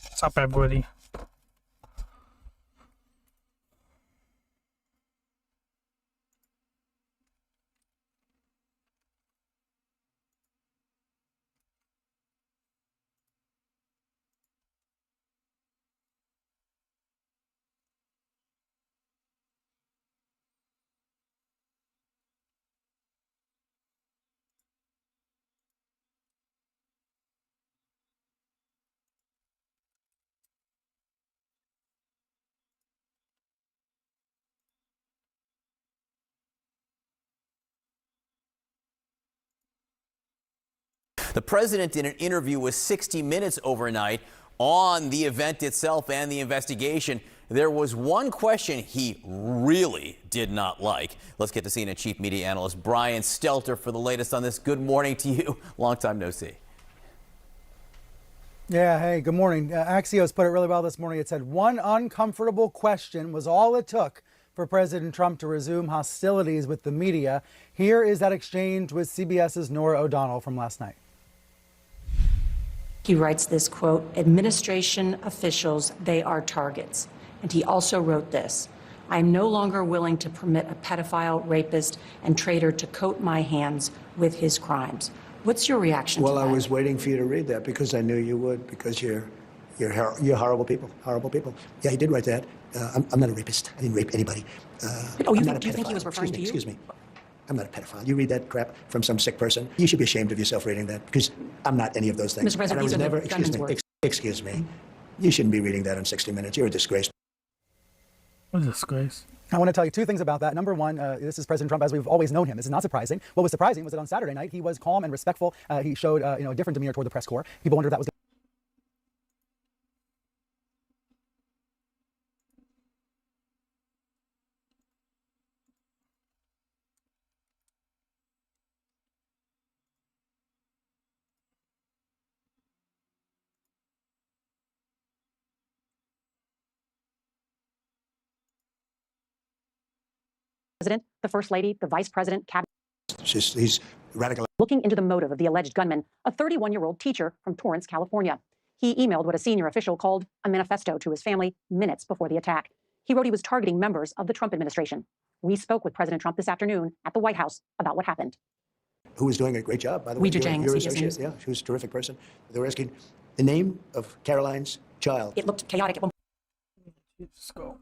What's up, everybody? The president did an interview with 60 Minutes overnight on the event itself and the investigation. There was one question he really did not like. Let's get to CNN chief media analyst Brian Stelter for the latest on this. Good morning to you. Long time no see. Yeah, hey, good morning. Axios put it really well this morning. It said one uncomfortable question was all it took for President Trump to resume hostilities with the media. Here is that exchange with CBS's Norah O'Donnell from last night. He writes this quote, administration officials, they are targets. And he also wrote this, I am no longer willing to permit a pedophile, rapist, and traitor to coat my hands with his crimes. What's your reaction to that? Well, I was waiting for you to read that because I knew you would, because you're horrible people, horrible people. Yeah, he did write that. I'm not a rapist. I didn't rape anybody. Do you think he was referring to you? Excuse me. I'm not a pedophile. You read that crap from some sick person. You should be ashamed of yourself reading that because I'm not any of those things. Mr. President, these are the gunman's words. Excuse me. You shouldn't be reading that on 60 Minutes. You're a disgrace. What a disgrace. I want to tell you two things about that. Number one, this is President Trump as we've always known him. This is not surprising. What was surprising was that on Saturday night, he was calm and respectful. He showed a different demeanor toward the press corps. People wondered if that was President, the First Lady, the Vice President, Cabinet. He's radical. Looking into the motive of the alleged gunman, a 31-year-old teacher from Torrance, California. He emailed what a senior official called a manifesto to his family minutes before the attack. He wrote he was targeting members of the Trump administration. We spoke with President Trump this afternoon at the White House about what happened. Who was doing a great job, by the way. Weijia Jiang, Your CBS associate, News. yeah, she was a terrific person. They were asking the name of Caroline's child. It looked chaotic at one Let's go.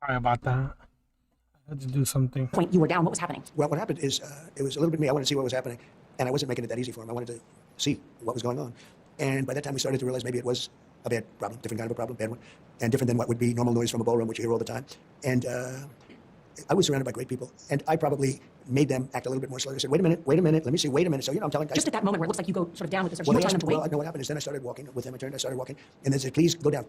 Sorry about that. I had to do something. Point you were down. What was happening? Well, what happened is it was a little bit me. I wanted to see what was happening, and I wasn't making it that easy for him. I wanted to see what was going on. And by that time, we started to realize maybe it was a bad problem, different kind of a problem, bad one, and different than what would be normal noise from a ballroom, which you hear all the time. And I was surrounded by great people, and I probably made them act a little bit more slowly. I said, wait a minute, let me see, wait a minute. So, I'm telling guys. Just at that moment where it looks like you go sort of down with this, Well, you were telling them to wait. I know what happened is then I started walking with him. I started walking, and they said, please go down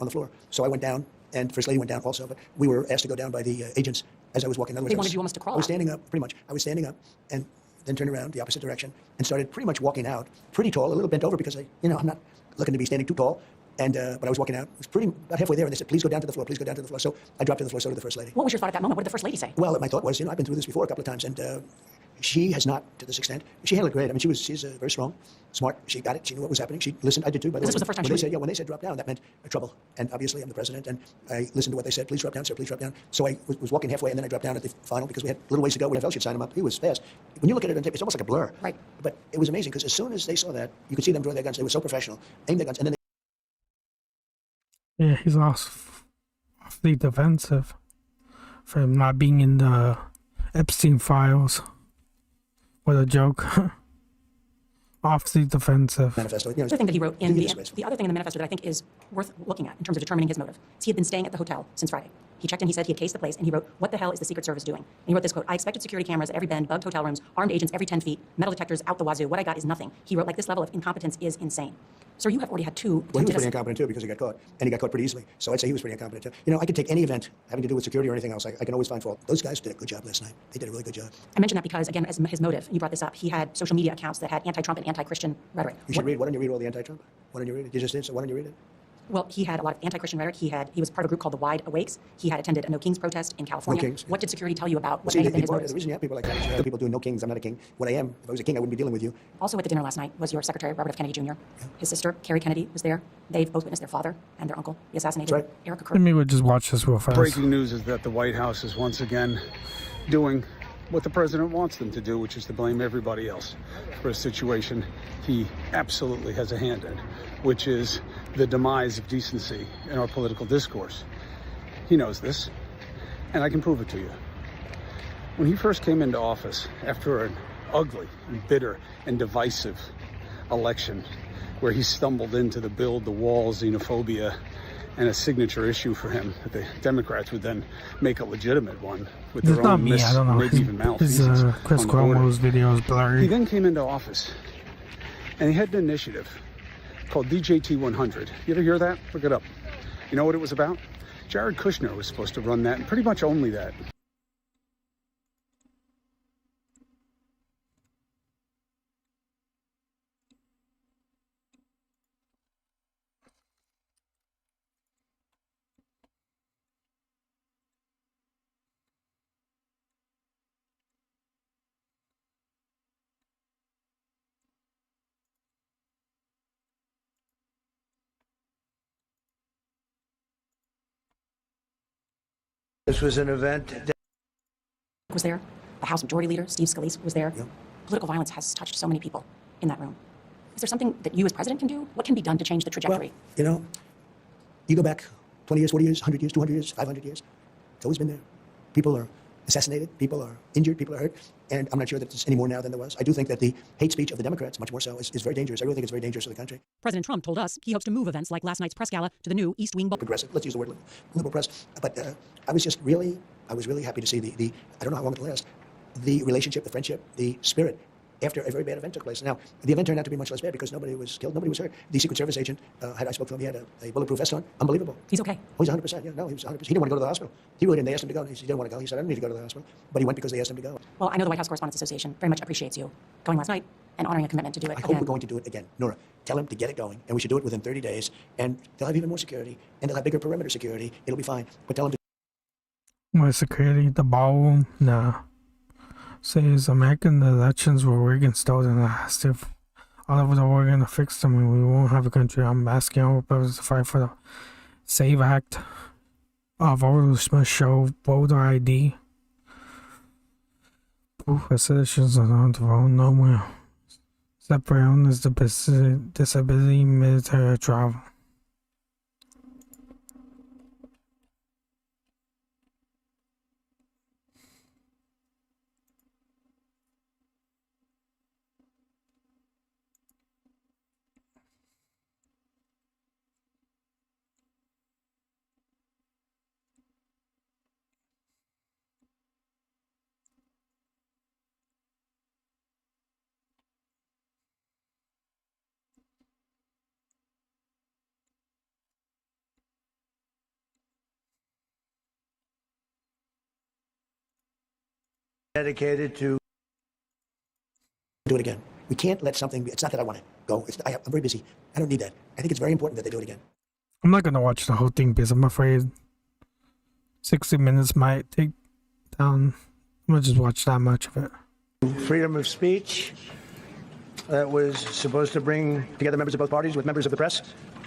on the floor. So I went down, and First Lady went down also, but we were asked to go down by the agents as I was walking. In other words, They wanted you almost to crawl I was out. standing up, pretty much. I was standing up, and then turned around the opposite direction, and started pretty much walking out, pretty tall, a little bent over because I'm not looking to be standing too tall. And but I was walking out. It was pretty about halfway there, and they said, "Please go down to the floor. Please go down to the floor." So I dropped to the floor. So did the First Lady. What was your thought at that moment? What did the First Lady say? Well, my thought was, I've been through this before a couple of times, and she has not to this extent. She handled it great. I mean, she's very strong, smart. She got it. She knew what was happening. She listened. I did too. By the way, This was the first time when they said drop down, that meant trouble. And obviously, I'm the president, and I listened to what they said. Please drop down, sir. Please drop down. So I was walking halfway, and then I dropped down at the final because we had a little ways to go. We should sign him up. He was fast. When you look at it on tape, it's almost like a blur. Right. But it was amazing because as soon as they saw that, you could see them draw their guns. They were so professional, aim their guns, and then Yeah, he's awfully defensive for him not being in the Epstein files. What a joke. Awfully defensive. manifesto. The other thing that he wrote in He the is disgraceful. other thing in the manifesto that I think is worth looking at in terms of determining his motive is he had been staying at the hotel since Friday. He checked in, he said he had cased the place, and he wrote, "What the hell is the Secret Service doing?" And he wrote this quote, "I expected security cameras at every bend, bugged hotel rooms, armed agents every 10 feet, metal detectors out the wazoo. What I got is nothing." He wrote, like, this level of incompetence is insane. Sir, you have already had two Well, he was attempted pretty incompetent too because he got caught, and he got caught pretty easily. So I'd say he was pretty incompetent too. I could take any event having to do with security or anything else. I can always find fault. Those guys did a good job last night. They did a really good job. I mention that because, again, as his motive, you brought this up, he had social media accounts that had anti-Trump and anti-Christian rhetoric. You should read. Why don't you read all the anti-Trump? Why don't you read it? You just did. So why don't you read it? Well, he had a lot of anti-Christian rhetoric. He was part of a group called the Wide Awakes. He had attended a No Kings protest in California. No Kings, yeah. What did security tell you about what See, may have been his the motives? reason you have people like that is you have people doing no kings. I'm not a king. What I am, if I was a king, I wouldn't be dealing with you. Also at the dinner last night was your secretary, Robert F. Kennedy Jr. His sister, Carrie Kennedy, was there. They've both witnessed their father and their uncle be assassinated. That's right. Erica Kirk. Let me just watch this real fast. Breaking news is that the White House is once again doing what the president wants them to do, which is to blame everybody else for a situation he absolutely has a hand in, which is the demise of decency in our political discourse. He knows this, and I can prove it to you. When he first came into office, after an ugly, and bitter, and divisive election, where he stumbled into the build the wall xenophobia and a signature issue for him that the Democrats would then make a legitimate one with It's their not own me, I don't know. maybe even His malfeasance Chris on the border. Cuomo's video is He blurry. then came into office, and he had an initiative called DJT 100. You ever hear that? Look it up. You know what it was about? Jared Kushner was supposed to run that, and pretty much only that. This was an event that Was there. The House Majority Leader, Steve Scalise, was there. Yeah. Political violence has touched so many people in that room. Is there something that you as president can do? What can be done to change the trajectory? Well, you go back 20 years, 40 years, 100 years, 200 years, 500 years. It's always been there. People are assassinated, people are injured, people are hurt, and I'm not sure that there's any more now than there was. I do think that the hate speech of the Democrats, much more so, is very dangerous. I really think it's very dangerous for the country. President Trump told us he hopes to move events like last night's press gala to the new East Wing. Progressive, let's use the word liberal press. But I was really happy to see the I don't know how long it'll last, the relationship, the friendship, the spirit after a very bad event took place. Now, the event turned out to be much less bad because nobody was killed, nobody was hurt. The Secret Service agent, I spoke to him, he had a bulletproof vest on. Unbelievable. He's okay. Oh, he's 100%. Yeah, no, he was 100%. He didn't want to go to the hospital. He really didn't. They asked him to go. He didn't want to go. He said, I don't need to go to the hospital. But he went because they asked him to go. Well, I know the White House Correspondents Association very much appreciates you going last night and honoring a commitment to do it I hope again. we're going to do it again. Nora, tell him to get it going, and we should do it within 30 days. And they'll have even more security, and they'll have bigger perimeter security. It'll be fine. But tell him to My security, the ballroom, nah. Says American elections were rigged and stolen and asked if all over the world are gonna fix them and we won't have a country. I'm asking all Republicans to fight for the SAVE Act. Voters must show voter ID. Proof of citizens are not to vote nowhere. Separate owners, disability, military, or travel. dedicated to do it again. We can't let something. It's not that I want to go. I'm very busy. I don't need that. I think it's very important that they do it again. I'm not gonna watch the whole thing because I'm afraid 60 minutes might take down. I'm gonna just watch that much of it. Freedom of speech that was supposed to bring together members of both parties with members of the press.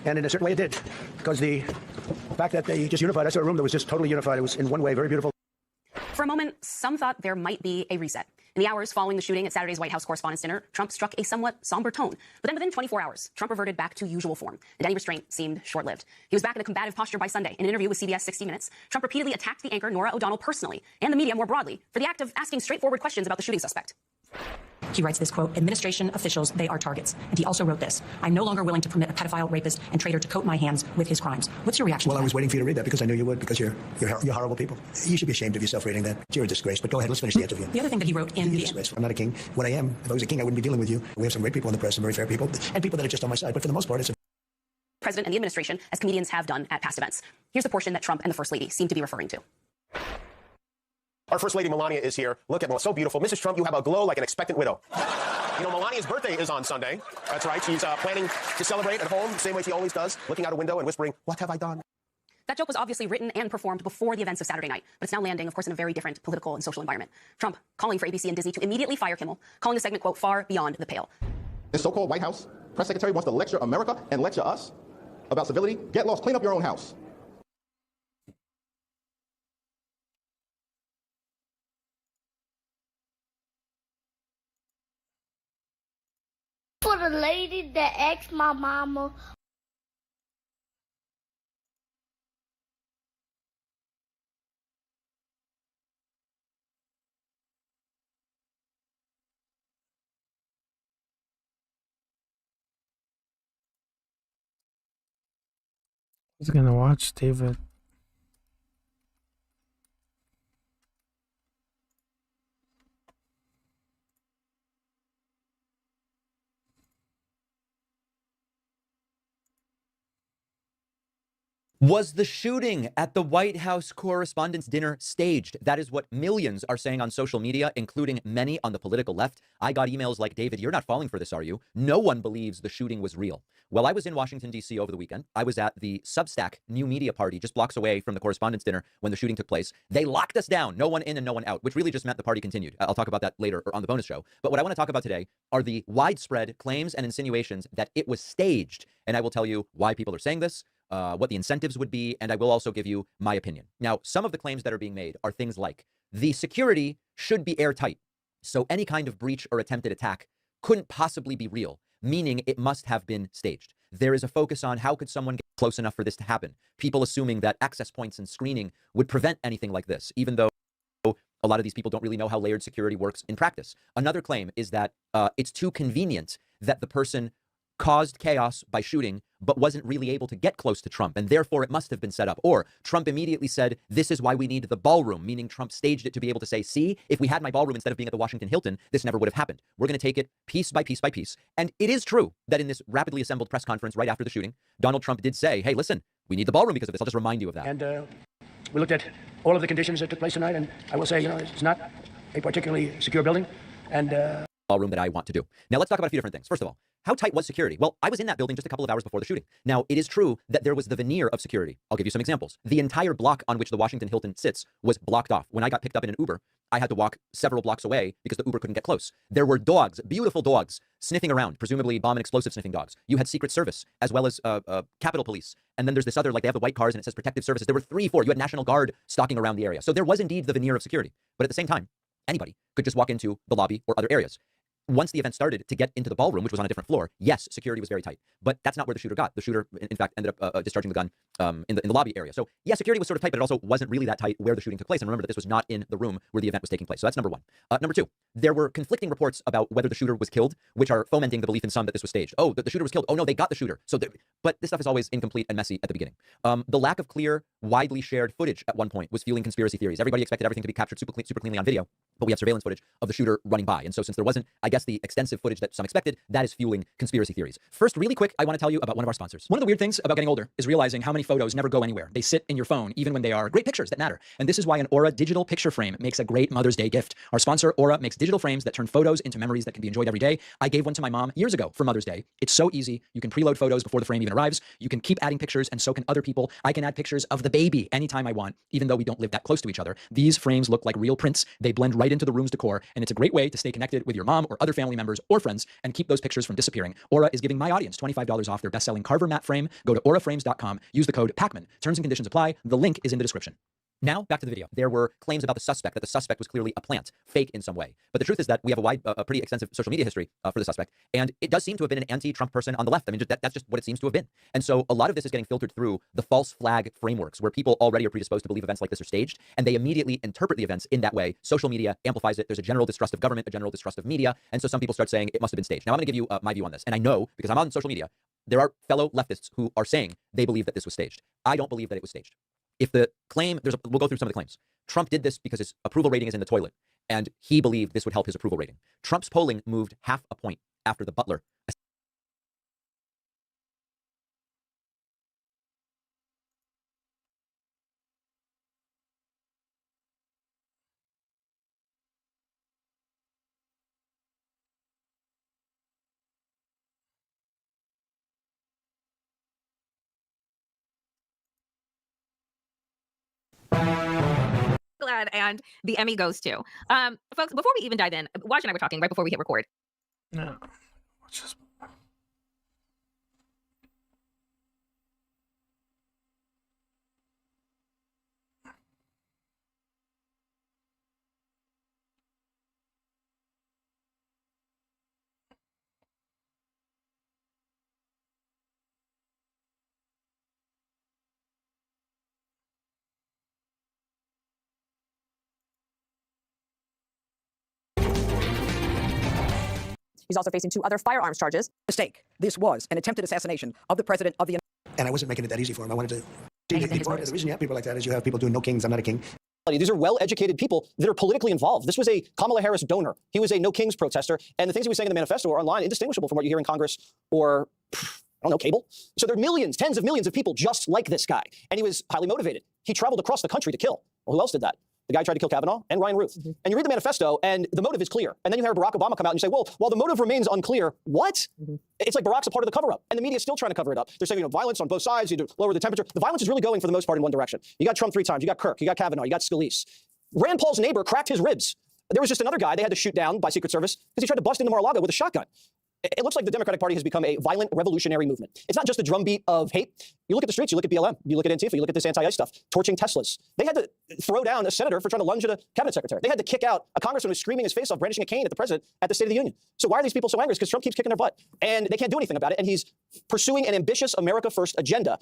And in a certain way it did. Because the fact that they just unified, I saw a room that was just totally unified. It was in one way very beautiful. For a moment, some thought there might be a reset. In the hours following the shooting at Saturday's White House Correspondents' Dinner, Trump struck a somewhat somber tone. But then within 24 hours, Trump reverted back to usual form, and any restraint seemed short-lived. He was back in a combative posture by Sunday. In an interview with CBS 60 Minutes, Trump repeatedly attacked the anchor Norah O'Donnell personally, and the media more broadly, for the act of asking straightforward questions about the shooting suspect. He writes this, quote, "Administration officials, they are targets." And he also wrote this, "I'm no longer willing to permit a pedophile, rapist, and traitor to coat my hands with his crimes." What's your reaction Well, to I that? was waiting for you to read that because I knew you would, because you're horrible people. You should be ashamed of yourself reading that. You're a disgrace. But go ahead, let's finish the interview. The other thing that he wrote in You're the... disgraceful. I'm not a king. What I am, if I was a king, I wouldn't be dealing with you. We have some great people in the press, some very fair people, and people that are just on my side. But for the most part, it's a President and the administration, as comedians have done at past events. Here's the portion that Trump and the First Lady seem to be referring to. Our First Lady Melania is here. Look at her, so beautiful. Mrs. Trump, you have a glow like an expectant widow. You know, Melania's birthday is on Sunday. That's right. She's planning to celebrate at home the same way she always does, looking out a window and whispering, "What have I done?" That joke was obviously written and performed before the events of Saturday night, but it's now landing, of course, in a very different political and social environment. Trump calling for ABC and Disney to immediately fire Kimmel, calling the segment, quote, "far beyond the pale." This so-called White House press secretary wants to lecture America and lecture us about civility. Get lost. Clean up your own house. For the lady that asked my mama. I was gonna watch David. Was the shooting at the White House Correspondents' Dinner staged? That is what millions are saying on social media, including many on the political left. I got emails like, "David, you're not falling for this, are you? No one believes the shooting was real." Well, I was in Washington, D.C. over the weekend. I was at the Substack new media party just blocks away from the Correspondents' Dinner when the shooting took place. They locked us down, no one in and no one out, which really just meant the party continued. I'll talk about that later or on the bonus show. But what I want to talk about today are the widespread claims and insinuations that it was staged. And I will tell you why people are saying this, what the incentives would be, and I will also give you my opinion. Now, some of the claims that are being made are things like the security should be airtight, so any kind of breach or attempted attack couldn't possibly be real, meaning it must have been staged. There is a focus on how could someone get close enough for this to happen, people assuming that access points and screening would prevent anything like this, even though a lot of these people don't really know how layered security works in practice. Another claim is that it's too convenient that the person caused chaos by shooting, but wasn't really able to get close to Trump, and therefore it must have been set up. Or Trump immediately said, "This is why we need the ballroom," meaning Trump staged it to be able to say, "See, if we had my ballroom instead of being at the Washington Hilton, this never would have happened. We're going to take it piece by piece by piece." And it is true that in this rapidly assembled press conference right after the shooting, Donald Trump did say, "Hey, listen, we need the ballroom because of this." I'll just remind you of that. And we looked at all of the conditions that took place tonight, and I will say, it's not a particularly secure building. And ballroom that I want to do. Now, let's talk about a few different things. First of all, how tight was security? Well, I was in that building just a couple of hours before the shooting. Now, it is true that there was the veneer of security. I'll give you some examples. The entire block on which the Washington Hilton sits was blocked off. When I got picked up in an Uber, I had to walk several blocks away because the Uber couldn't get close. There were dogs, beautiful dogs, sniffing around, presumably bomb and explosive sniffing dogs. You had Secret Service, as well as Capitol Police. And then there's this other, like they have the white cars and it says Protective Services. There were 3, 4. You had National Guard stalking around the area. So there was indeed the veneer of security. But at the same time, anybody could just walk into the lobby or other areas. Once the event started, to get into the ballroom, which was on a different floor, yes, security was very tight. But that's not where the shooter got. The shooter, in fact, ended up discharging the gun in the lobby area. So, yeah, security was sort of tight, but it also wasn't really that tight where the shooting took place. And remember that this was not in the room where the event was taking place. So that's number one. Number two, there were conflicting reports about whether the shooter was killed, which are fomenting the belief in some that this was staged. Oh, the shooter was killed. Oh, no, they got the shooter. But this stuff is always incomplete and messy at the beginning. The lack of clear, widely shared footage at one point was fueling conspiracy theories. Everybody expected everything to be captured super cleanly on video, but we have surveillance footage of the shooter running by. And so since there wasn't, I guess, the extensive footage that some expected, that is fueling conspiracy theories. First, really quick, I want to tell you about one of our sponsors. One of the weird things about getting older is realizing how many photos never go anywhere. They sit in your phone, even when they are great pictures that matter. And this is why an Aura digital picture frame makes a great Mother's Day gift. Our sponsor, Aura, makes digital frames that turn photos into memories that can be enjoyed every day. I gave one to my mom years ago for Mother's Day. It's so easy. You can preload photos before the frame even arrives. You can keep adding pictures, and so can other people. I can add pictures of the baby anytime I want, even though we don't live that close to each other. These frames look like real prints. They blend right into the room's decor, and it's a great way to stay connected with your mom or other family members or friends and keep those pictures from disappearing. Aura is giving my audience $25 off their best-selling Carver matte frame. Go to auraframes.com. Use the code PACMAN. Terms and conditions apply. The link is in the description. Now, back to the video. There were claims about the suspect, that the suspect was clearly a plant, fake in some way. But the truth is that we have a pretty extensive social media history for the suspect, and it does seem to have been an anti-Trump person on the left. I mean, that's just what it seems to have been. And so a lot of this is getting filtered through the false flag frameworks, where people already are predisposed to believe events like this are staged, and they immediately interpret the events in that way. Social media amplifies it. There's a general distrust of government, a general distrust of media, and so some people start saying it must have been staged. Now, I'm going to give you my view on this, and I know, because I'm on social media, there are fellow leftists who are saying they believe that this was staged. I don't believe that it was staged. If the claim, we'll go through some of the claims. Trump did this because his approval rating is in the toilet, and he believed this would help his approval rating. Trump's polling moved half a point after the Butler. Glad and the Emmy goes to. Folks, before we even dive in, Waj and I were talking right before we hit record. No. Let's just... He's also facing 2 other firearms charges. Mistake. This was an attempted assassination of the president of the... And I wasn't making it that easy for him. I wanted to... The reason you have people like that is you have people doing no kings, I'm not a king. These are well-educated people that are politically involved. This was a Kamala Harris donor. He was a No Kings protester, and the things he was saying in the manifesto are online indistinguishable from what you hear in Congress or, I don't know, cable. So there are millions, tens of millions of people just like this guy, and he was highly motivated. He traveled across the country to kill. Well, who else did that? The guy tried to kill Kavanaugh and Ryan Ruth. And you read the manifesto, and the motive is clear. And then you hear Barack Obama come out and you say, well, while the motive remains unclear, what? It's like Barack's a part of the cover-up, and the media is still trying to cover it up. They're saying, violence on both sides, you need to lower the temperature. The violence is really going, for the most part, in one direction. You got Trump 3 times, you got Kirk, you got Kavanaugh, you got Scalise. Rand Paul's neighbor cracked his ribs. There was just another guy they had to shoot down by Secret Service because he tried to bust into Mar-a-Lago with a shotgun. It looks like the Democratic Party has become a violent revolutionary movement. It's not just a drumbeat of hate. You look at the streets, you look at BLM, you look at Antifa, you look at this anti-ICE stuff, torching Teslas. They had to throw down a senator for trying to lunge at a cabinet secretary. They had to kick out a congressman who was screaming his face off, brandishing a cane at the president at the State of the Union. So why are these people so angry? It's because Trump keeps kicking their butt, and they can't do anything about it, and he's pursuing an ambitious America First agenda.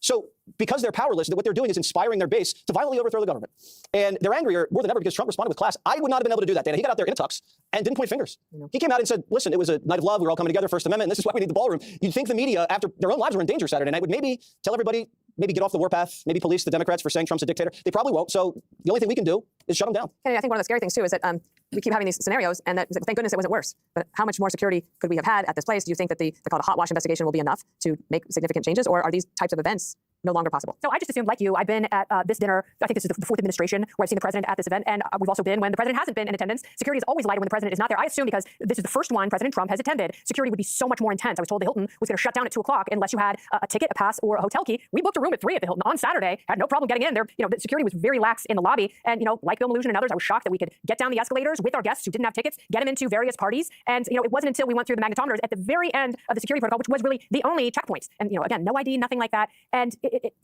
So because they're powerless, what they're doing is inspiring their base to violently overthrow the government. And they're angrier more than ever because Trump responded with class. I would not have been able to do that, Dana. He got out there in a tux and didn't point fingers. He came out and said, listen, it was a night of love. We were all coming together, First Amendment. And this is why we need the ballroom. You'd think the media, after their own lives were in danger Saturday night, would maybe tell everybody, maybe get off the warpath, maybe police the Democrats for saying Trump's a dictator. They probably won't. So the only thing we can do is shut them down. And I think one of the scary things, too, is that we keep having these scenarios, and that thank goodness it wasn't worse. But how much more security could we have had at this place? Do you think that the called a hot wash investigation will be enough to make significant changes, or are these types of events no longer possible? So I just assumed, like you, I've been at this dinner. I think this is the 4th administration where I've seen the president at this event, and we've also been when the president hasn't been in attendance. Security is always lighter when the president is not there. I assume because this is the first one President Trump has attended, security would be so much more intense. I was told the Hilton was going to shut down at 2 o'clock unless you had a ticket, a pass, or a hotel key. We booked a room at 3 at the Hilton on Saturday, had no problem getting in there. The security was very lax in the lobby, and like Bill Maloogian and others, I was shocked that we could get down the escalators with our guests who didn't have tickets, get them into various parties, and it wasn't until we went through the magnetometers at the very end of the security protocol, which was really the only checkpoints, and again, no ID, nothing like that, and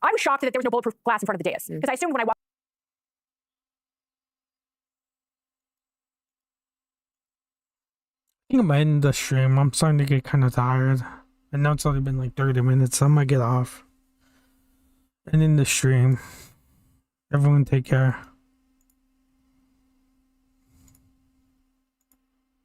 I was shocked that there was no bulletproof glass in front of the dais, because I assumed when I walked. I think I'm ending the stream. I'm starting to get kind of tired. And now it's only been like 30 minutes, so I'm gonna get off. And in the stream. Everyone take care.